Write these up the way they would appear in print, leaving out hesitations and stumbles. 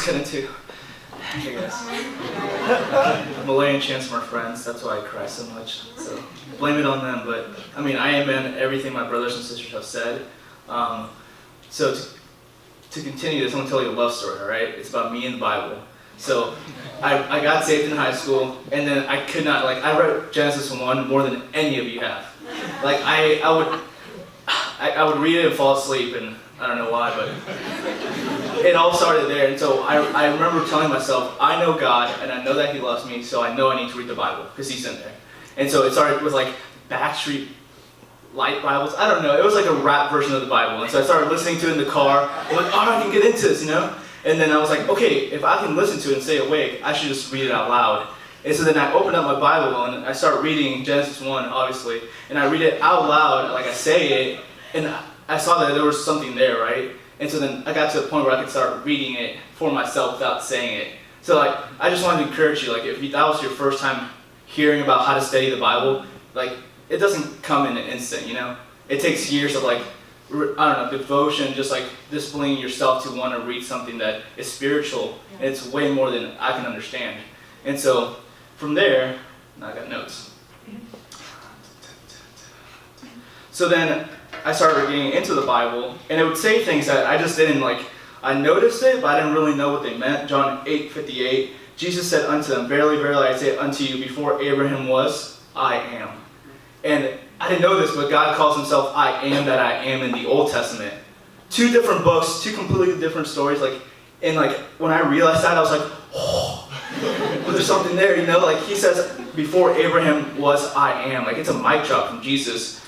let's get into, I guess, Malay and Chance are my friends. That's why I cry so much. So blame it on them. But I mean, I amen everything my brothers and sisters have said. So to continue this, I'm gonna tell you a love story. All right, it's about me and the Bible. So I got saved in high school, and then I could not, like, I read Genesis 1 more than any of you have. Like, I would read it and fall asleep, and I don't know why, but it all started there. And so I remember telling myself, I know God, and I know that He loves me, so I know I need to read the Bible, because He's in there. And so it started with, like, Backstreet Light Bibles. I don't know. It was like a rap version of the Bible. And so I started listening to it in the car. I'm like, oh, I can get into this, you know? And then I was like, okay, if I can listen to it and stay awake, I should just read it out loud. And so then I opened up my Bible and I start reading Genesis 1, obviously. And I read it out loud, like I say it, and I saw that there was something there, right? And so then I got to the point where I could start reading it for myself without saying it. So like, I just wanted to encourage you, like, if that was your first time hearing about how to study the Bible, like, it doesn't come in an instant, you know? It takes years of, like, I don't know, devotion, just like disciplining yourself to want to read something that is spiritual, and it's way more than I can understand. And so from there, now I got notes. So then I started getting into the Bible, and it would say things that I just didn't, like, I noticed it, but I didn't really know what they meant. John 8:58, Jesus said unto them, verily, verily, I say unto you, before Abraham was, I am. And I didn't know this, but God calls Himself I am that I am in the Old Testament. 2 different books, 2 completely different stories. Like, and like when I realized that, I was like, oh, but there's something there, you know? Like, He says, before Abraham was I am. Like, it's a mic drop from Jesus,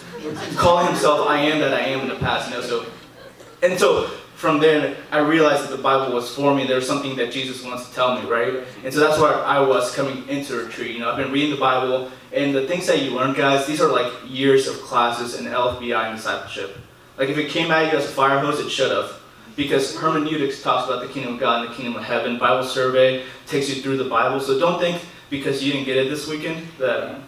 calling Himself I am that I am in the past, you know? So from there, I realized that the Bible was for me. There was something that Jesus wants to tell me, right? And so that's where I was coming into retreat. You know, I've been reading the Bible, and the things that you learn, guys, these are like years of classes in LFBI and discipleship. Like, if it came at you as a fire hose, it should have. Because hermeneutics talks about the kingdom of God and the kingdom of heaven. Bible survey takes you through the Bible. So don't think because you didn't get it this weekend that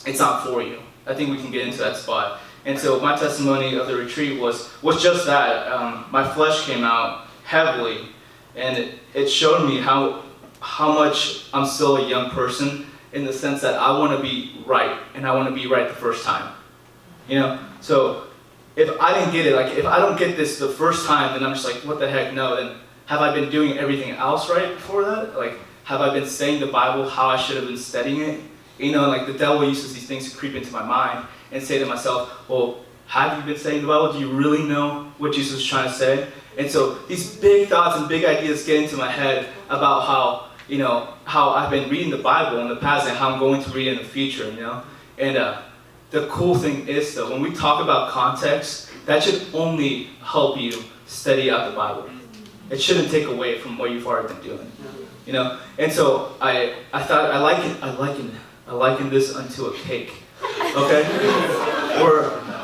it's not for you. I think we can get into that spot. And so my testimony of the retreat was just that. My flesh came out heavily, and it showed me how much I'm still a young person, in the sense that I want to be right, and I want to be right the first time. You know? So if I didn't get it, like, if I don't get this the first time, then I'm just like, what the heck, no. Then have I been doing everything else right before that? Like, have I been studying the Bible how I should have been studying it? You know, like, the devil uses these things to creep into my mind and say to myself, well, have you been studying the Bible? Do you really know what Jesus is trying to say? And so these big thoughts and big ideas get into my head about how, you know, how I've been reading the Bible in the past and how I'm going to read it in the future, you know? And the cool thing is, though, when we talk about context, that should only help you study out the Bible. It shouldn't take away from what you've already been doing, you know? And so I thought I liken this unto a cake. Okay?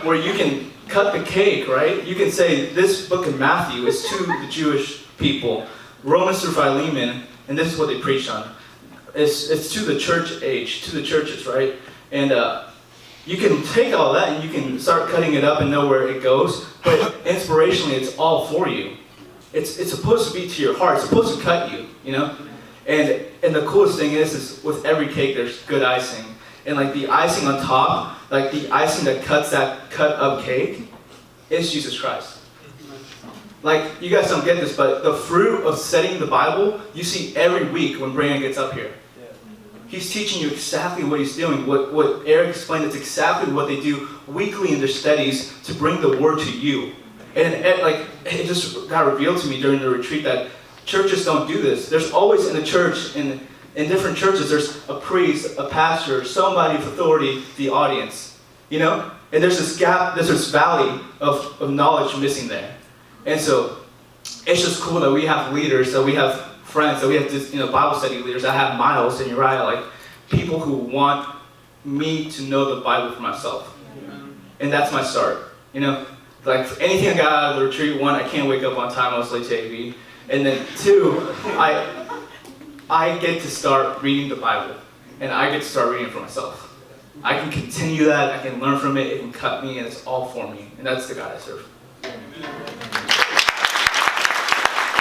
Where you can cut the cake, right? You can say this book of Matthew is to the Jewish people, Romans through Philemon, and this is what they preach on. It's to the church age, to the churches, right? And you can take all that and you can start cutting it up and know where it goes, but inspirationally, it's all for you. It's supposed to be to your heart. It's supposed to cut you, you know? And the coolest thing is with every cake, there's good icing. And like the icing on top, like the icing that cuts that cut up cake, is Jesus Christ. Like, you guys don't get this, but the fruit of studying the Bible, you see every week when Briones gets up here. He's teaching you exactly what he's doing. What Eric explained, it's exactly what they do weekly in their studies to bring the word to you. And it just got revealed to me during the retreat that churches don't do this. There's always in the church, in different churches, there's a priest, a pastor, somebody of authority, the audience, you know? And there's this gap, there's this valley of knowledge missing there. And so it's just cool that we have leaders, that we have friends, that we have this, you know, Bible study leaders. I have Miles and Uriah, like people who want me to know the Bible for myself. And that's my start, you know? Like, anything I got out of the retreat, 1, I can't wake up on time, I was late to AV. And then 2, I get to start reading the Bible, and I get to start reading it for myself. I can continue that, I can learn from it, it can cut me, and it's all for me. And that's the God I serve.